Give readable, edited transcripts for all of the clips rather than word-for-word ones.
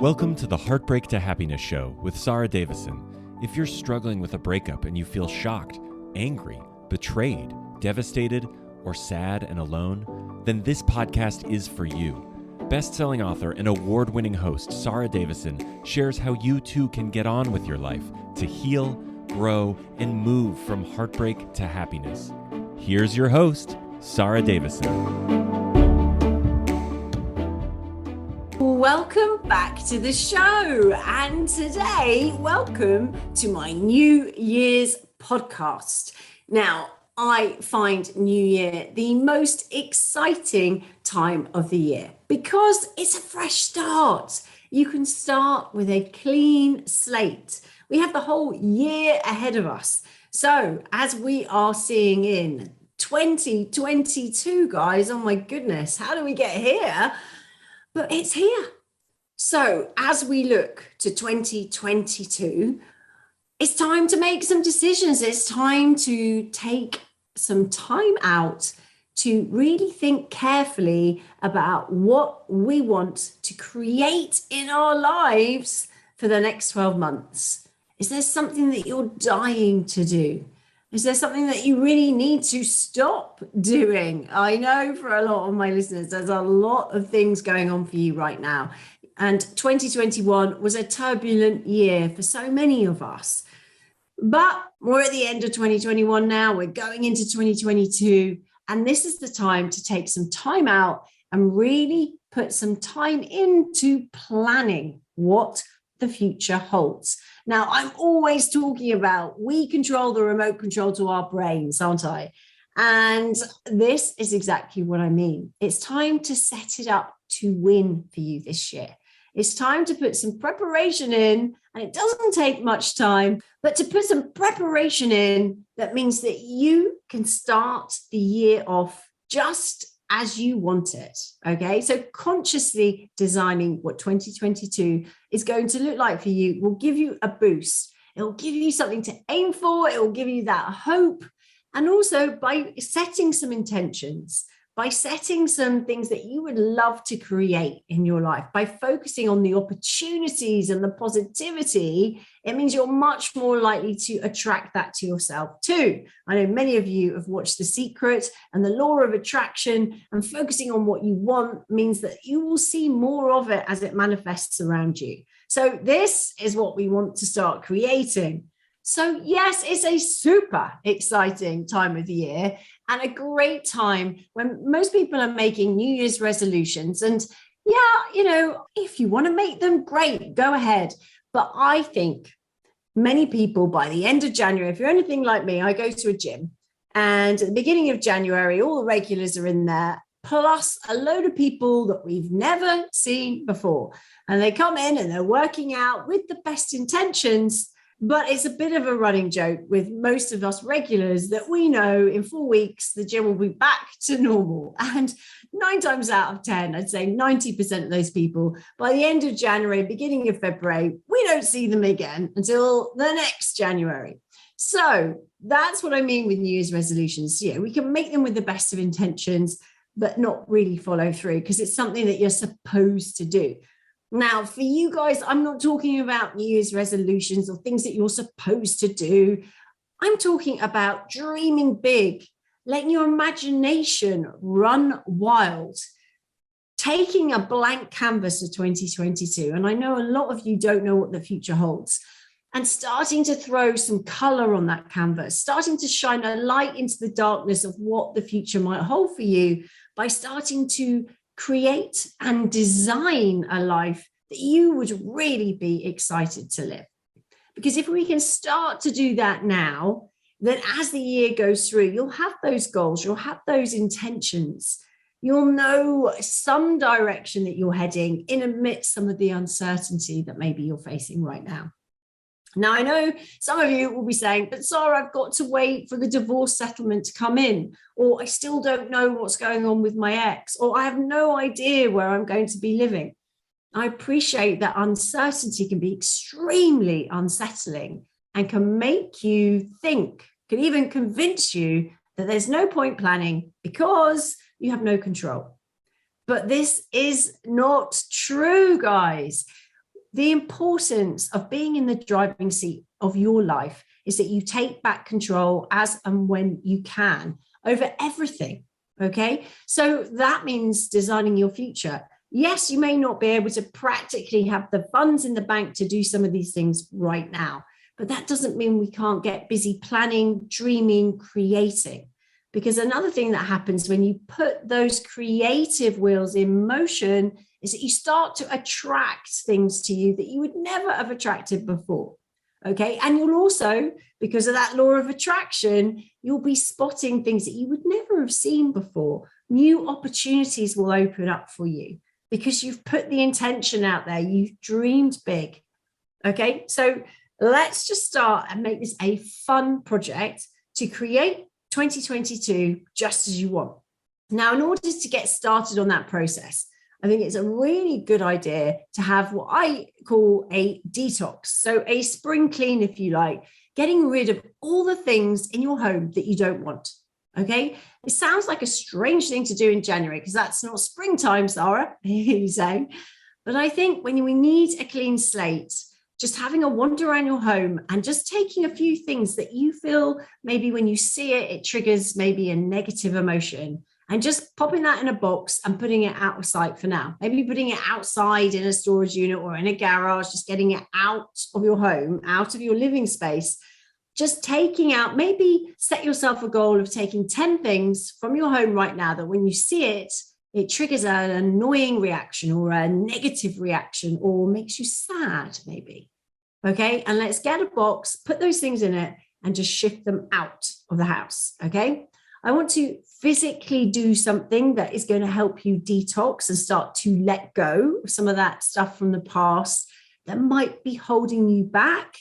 Welcome to the Heartbreak to Happiness show with Sara Davison. If you're struggling with a breakup and you feel shocked, angry, betrayed, devastated, or sad and alone, then this podcast is for you. Best-selling author and award-winning host Sara Davison shares how you too can get on with your life to heal, grow, and move from heartbreak to happiness. Here's your host, Sara Davison. Welcome back to the show, and today, welcome to my New Year's podcast. Now, I find New Year the most exciting time of the year because it's a fresh start. You can start with a clean slate. We have the whole year ahead of us. So as we are seeing in 2022, guys, oh my goodness, how do we get here? But it's here. So as we look to 2022, it's time to make some decisions. It's time to take some time out to really think carefully about what we want to create in our lives for the next 12 months. Is there something that you're dying to do? Is there something that you really need to stop doing? I know for a lot of my listeners, there's a lot of things going on for you right now. And 2021 was a turbulent year for so many of us. But we're at the end of 2021 now. We're going into 2022. And this is the time to take some time out and really put some time into planning what the future holds. Now, I'm always talking about we control the remote control to our brains, aren't I? And this is exactly what I mean. It's time to set it up to win for you this year. It's time to put some preparation in, and it doesn't take much time, but to put some preparation in that means that you can start the year off just as you want it, okay? So consciously designing what 2022 is going to look like for you will give you a boost. It will give you something to aim for. It will give you that hope. And also by setting some intentions, by setting some things that you would love to create in your life, by focusing on the opportunities and the positivity, it means you're much more likely to attract that to yourself too. I know many of you have watched The Secret and the law of attraction, and focusing on what you want means that you will see more of it as it manifests around you. So this is what we want to start creating. So yes, it's a super exciting time of the year and a great time when most people are making New Year's resolutions. And yeah, if you want to make them, great, go ahead. But I think many people by the end of January, if you're anything like me, I go to a gym, and at the beginning of January, all the regulars are in there, plus a load of people that we've never seen before. And they come in and they're working out with the best intentions. But it's a bit of a running joke with most of us regulars that we know in 4 weeks, the gym will be back to normal. And 9 times out of 10, I'd say 90% of those people, by the end of January, beginning of February, we don't see them again until the next January. So that's what I mean with New Year's resolutions. We can make them with the best of intentions, but not really follow through because it's something that you're supposed to do. Now, for you guys, I'm not talking about New Year's resolutions or things that you're supposed to do. I'm talking about dreaming big, letting your imagination run wild, taking a blank canvas for 2022. And I know a lot of you don't know what the future holds, and starting to throw some color on that canvas, starting to shine a light into the darkness of what the future might hold for you by starting to create and design a life that you would really be excited to live. Because if we can start to do that now, then as the year goes through, you'll have those goals, you'll have those intentions, you'll know some direction that you're heading in amidst some of the uncertainty that maybe you're facing right now. Now, I know some of you will be saying, but Sara, I've got to wait for the divorce settlement to come in, or I still don't know what's going on with my ex, or I have no idea where I'm going to be living. I appreciate that uncertainty can be extremely unsettling and can make you think, can even convince you that there's no point planning because you have no control. But this is not true, guys. the importance of being in the driving seat of your life is that you take back control as and when you can over everything. Okay. So that means designing your future. Yes, you may not be able to practically have the funds in the bank to do some of these things right now, but that doesn't mean we can't get busy planning, dreaming, creating. Because another thing that happens when you put those creative wheels in motion is that you start to attract things to you that you would never have attracted before. Okay. And you'll also, because of that law of attraction, you'll be spotting things that you would never have seen before. New opportunities will open up for you because you've put the intention out there. You've dreamed big. Okay. So let's just start and make this a fun project to create 2022 just as you want. Now, in order to get started on that process, I think it's a really good idea to have what I call a detox. So a spring clean, if you like, getting rid of all the things in your home that you don't want. Okay. It sounds like a strange thing to do in January because that's not springtime, Sara, you're saying. But I think when we need a clean slate, just having a wander around your home and just taking a few things that you feel maybe when you see it, it triggers maybe a negative emotion. And just popping that in a box and putting it out of sight for now. Maybe putting it outside in a storage unit or in a garage, just getting it out of your home, out of your living space. Just taking out, maybe set yourself a goal of taking 10 things from your home right now that when you see it, it triggers an annoying reaction or a negative reaction or makes you sad maybe. Okay, and let's get a box, put those things in it and just shift them out of the house. Okay. I want to physically do something that is going to help you detox and start to let go of some of that stuff from the past that might be holding you back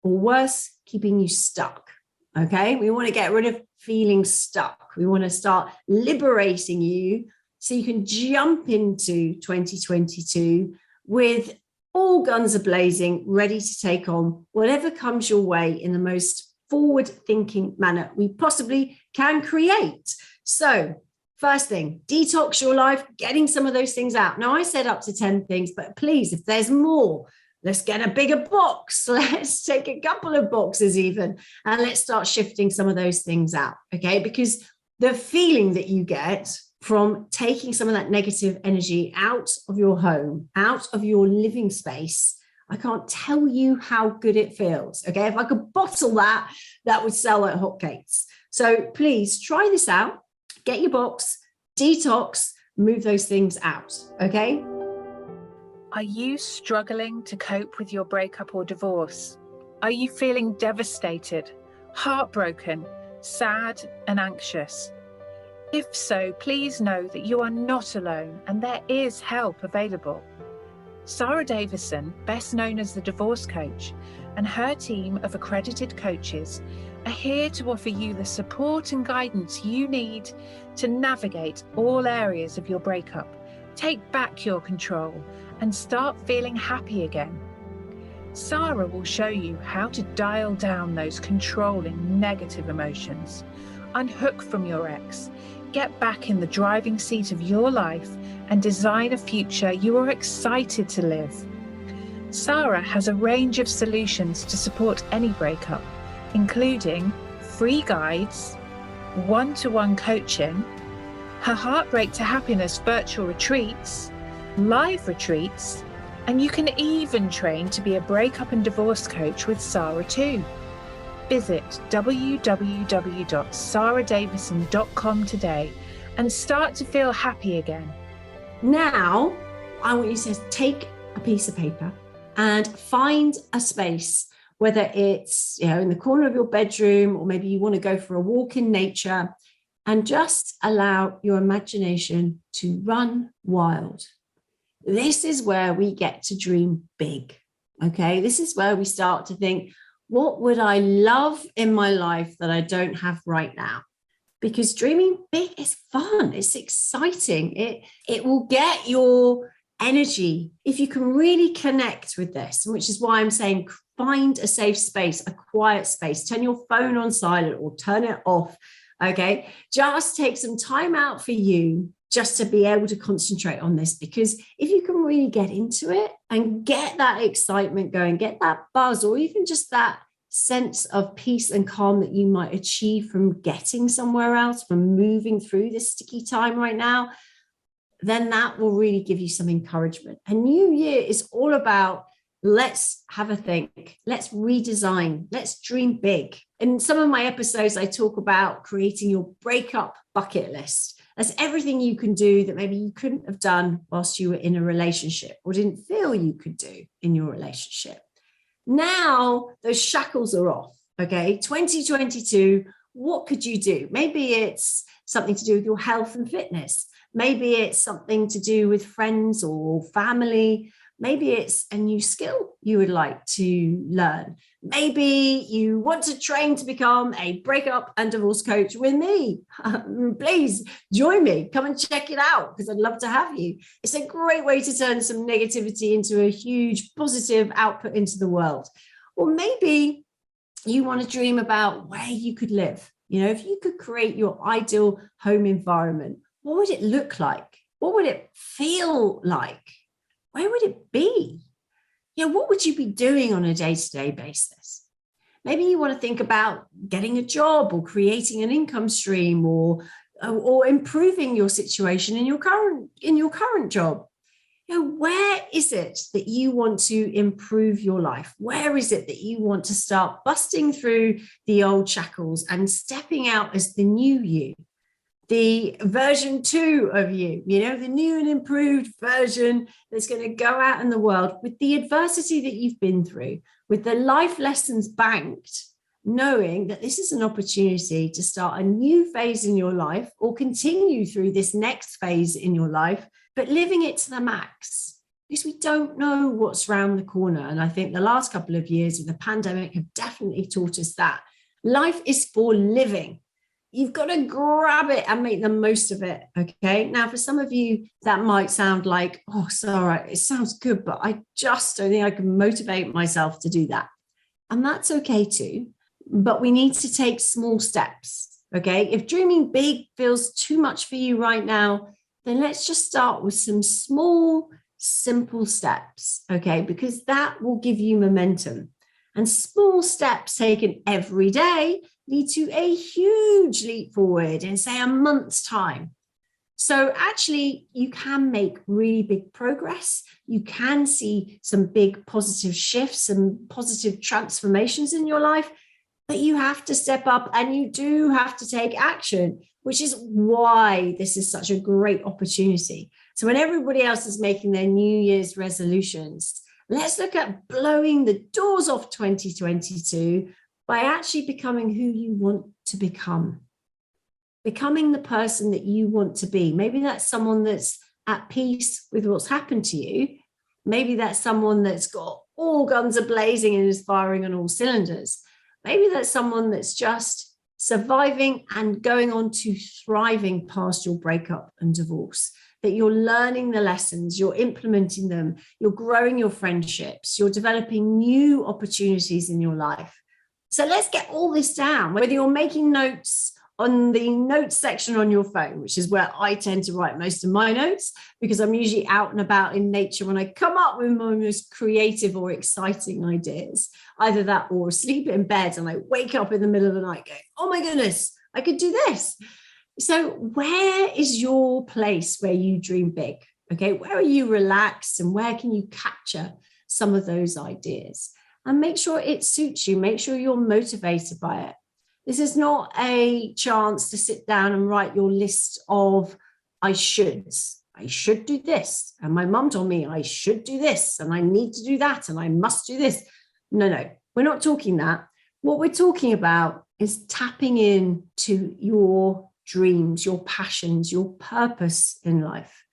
or worse, keeping you stuck. Okay. We want to get rid of feeling stuck. We want to start liberating you so you can jump into 2022 with all guns a-blazing, ready to take on whatever comes your way in the most forward-thinking manner we possibly can create. So first thing, detox your life, getting some of those things out. Now I said up to 10 things, but please, if there's more, let's get a bigger box. Let's take a couple of boxes even, and let's start shifting some of those things out. Okay. Because the feeling that you get from taking some of that negative energy out of your home, out of your living space, I can't tell you how good it feels. Okay. If I could bottle that, that would sell like hotcakes. So please try this out, get your box, detox, move those things out. Okay. Are you struggling to cope with your breakup or divorce? Are you feeling devastated, heartbroken, sad and anxious? If so, please know that you are not alone and there is help available. Sara Davison, best known as the Divorce Coach, and her team of accredited coaches are here to offer you the support and guidance you need to navigate all areas of your breakup, take back your control, and start feeling happy again. Sara will show you how to dial down those controlling negative emotions, unhook from your ex, get back in the driving seat of your life, and design a future you are excited to live. Sara has a range of solutions to support any breakup, including free guides, one-to-one coaching, her Heartbreak to Happiness virtual retreats, live retreats, and you can even train to be a breakup and divorce coach with Sara too. Visit www.saradavison.com today and start to feel happy again. Now, I want you to take a piece of paper and find a space, whether it's in the corner of your bedroom or maybe you want to go for a walk in nature, and just allow your imagination to run wild. This is where we get to dream big. Okay, this is where we start to think, what would I love in my life that I don't have right now? Because dreaming big is fun. It's exciting. It will get your energy if you can really connect with this, which is why I'm saying find a safe space, a quiet space. Turn your phone on silent or turn it off. Okay, just take some time out for you just to be able to concentrate on this, because if you can really get into it and get that excitement going, get that buzz, or even just that sense of peace and calm that you might achieve from getting somewhere else, from moving through this sticky time right now, then that will really give you some encouragement. A new year is all about, let's have a think, let's redesign, let's dream big. In some of my episodes, I talk about creating your breakup bucket list. That's everything you can do that maybe you couldn't have done whilst you were in a relationship or didn't feel you could do in your relationship. Now those shackles are off, okay? 2022, what could you do? Maybe it's something to do with your health and fitness. Maybe it's something to do with friends or family. Maybe it's a new skill you would like to learn. Maybe you want to train to become a breakup and divorce coach with me. Please join me. Come and check it out, because I'd love to have you. It's a great way to turn some negativity into a huge positive output into the world. Or maybe you want to dream about where you could live. You know, if you could create your ideal home environment, what would it look like? What would it feel like? Where would it be? You know, what would you be doing on a day-to-day basis? Maybe you want to think about getting a job or creating an income stream, or improving your situation in your current job. You know, where is it that you want to improve your life? Where is it that you want to start busting through the old shackles and stepping out as the new you? The version 2 of you, you know, the new and improved version that's going to go out in the world with the adversity that you've been through, with the life lessons banked, knowing that this is an opportunity to start a new phase in your life or continue through this next phase in your life, but living it to the max, because we don't know what's around the corner. And I think the last couple of years of the pandemic have definitely taught us that life is for living. You've got to grab it and make the most of it, okay? Now, for some of you, that might sound like, oh, Sara, it sounds good, but I just don't think I can motivate myself to do that. And that's okay too, but we need to take small steps, okay? If dreaming big feels too much for you right now, then let's just start with some small, simple steps, okay? Because that will give you momentum. And small steps taken every day lead to a huge leap forward in, say, a month's time. So actually, you can make really big progress. You can see some big positive shifts and positive transformations in your life, but you have to step up and you do have to take action, which is why this is such a great opportunity. So when everybody else is making their New Year's resolutions, let's look at blowing the doors off 2022 by actually becoming who you want to become. Becoming the person that you want to be. Maybe that's someone that's at peace with what's happened to you. Maybe that's someone that's got all guns a-blazing and is firing on all cylinders. Maybe that's someone that's just surviving and going on to thriving past your breakup and divorce. That you're learning the lessons, you're implementing them, you're growing your friendships, you're developing new opportunities in your life. So let's get all this down, whether you're making notes on the notes section on your phone, which is where I tend to write most of my notes, because I'm usually out and about in nature when I come up with my most creative or exciting ideas. Either that or sleep in bed and I wake up in the middle of the night going, oh my goodness, I could do this. So where is your place where you dream big? Okay, where are you relaxed and where can you capture some of those ideas? And make sure it suits you. Make sure you're motivated by it. This is not a chance to sit down and write your list of I shoulds. I should do this. And my mum told me I should do this and I need to do that and I must do this. No, we're not talking that. What we're talking about is tapping in to your dreams, your passions, your purpose in life.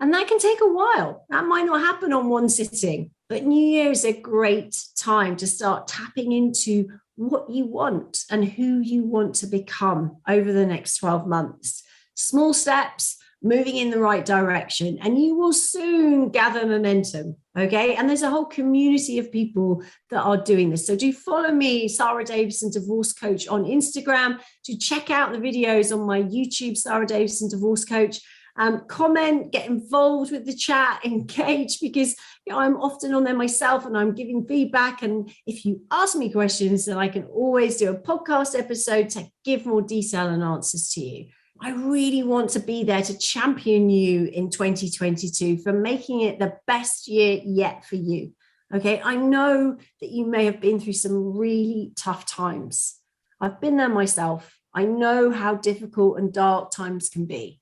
And that can take a while. That might not happen on one sitting, but New Year is a great time to start tapping into what you want and who you want to become over the next 12 months. Small steps, moving in the right direction, and you will soon gather momentum, okay? And there's a whole community of people that are doing this. So do follow me, Sara Davison Divorce Coach on Instagram. Do check out the videos on my YouTube, Sara Davison Divorce Coach. Comment, get involved with the chat, engage, because I'm often on there myself and I'm giving feedback. And if you ask me questions, then I can always do a podcast episode to give more detail and answers to you. I really want to be there to champion you in 2022 for making it the best year yet for you. Okay, I know that you may have been through some really tough times. I've been there myself. I know how difficult and dark times can be.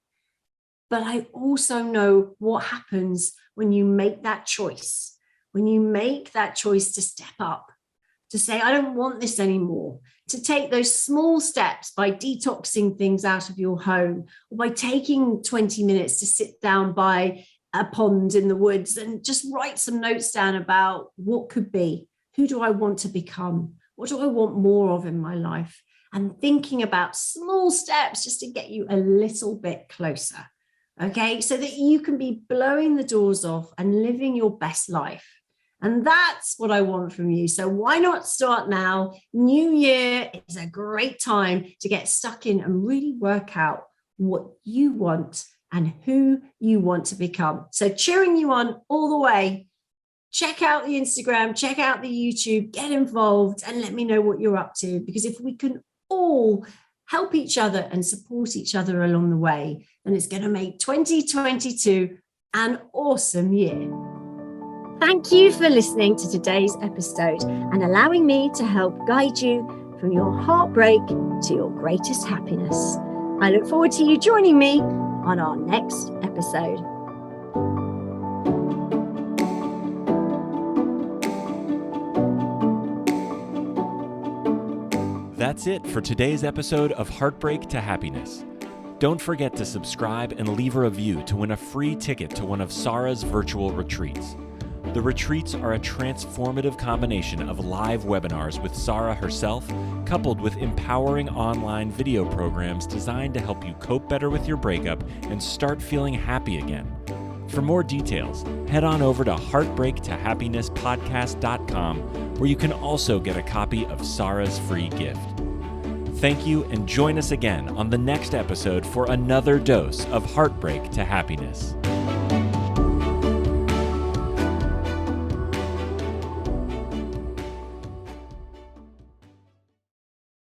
But I also know what happens when you make that choice, to step up, to say, I don't want this anymore, to take those small steps by detoxing things out of your home, or by taking 20 minutes to sit down by a pond in the woods and just write some notes down about what could be, who do I want to become, what do I want more of in my life, and thinking about small steps just to get you a little bit closer, okay, so that you can be blowing the doors off and living your best life. And that's what I want from you. So why not start now? New year is a great time to get stuck in and really work out what you want and who you want to become. So cheering you on all the way. Check out the Instagram, check out the YouTube, get involved and let me know what you're up to. Because if we can all help each other and support each other along the way, then it's going to make 2022 an awesome year. Thank you for listening to today's episode and allowing me to help guide you from your heartbreak to your greatest happiness. I look forward to you joining me on our next episode. That's it for today's episode of Heartbreak to Happiness. Don't forget to subscribe and leave a review to win a free ticket to one of Sara's virtual retreats. The retreats are a transformative combination of live webinars with Sara herself, coupled with empowering online video programs designed to help you cope better with your breakup and start feeling happy again. For more details, head on over to heartbreaktohappinesspodcast.com, where you can also get a copy of Sara's free gift. Thank you, and join us again on the next episode for another dose of Heartbreak to Happiness.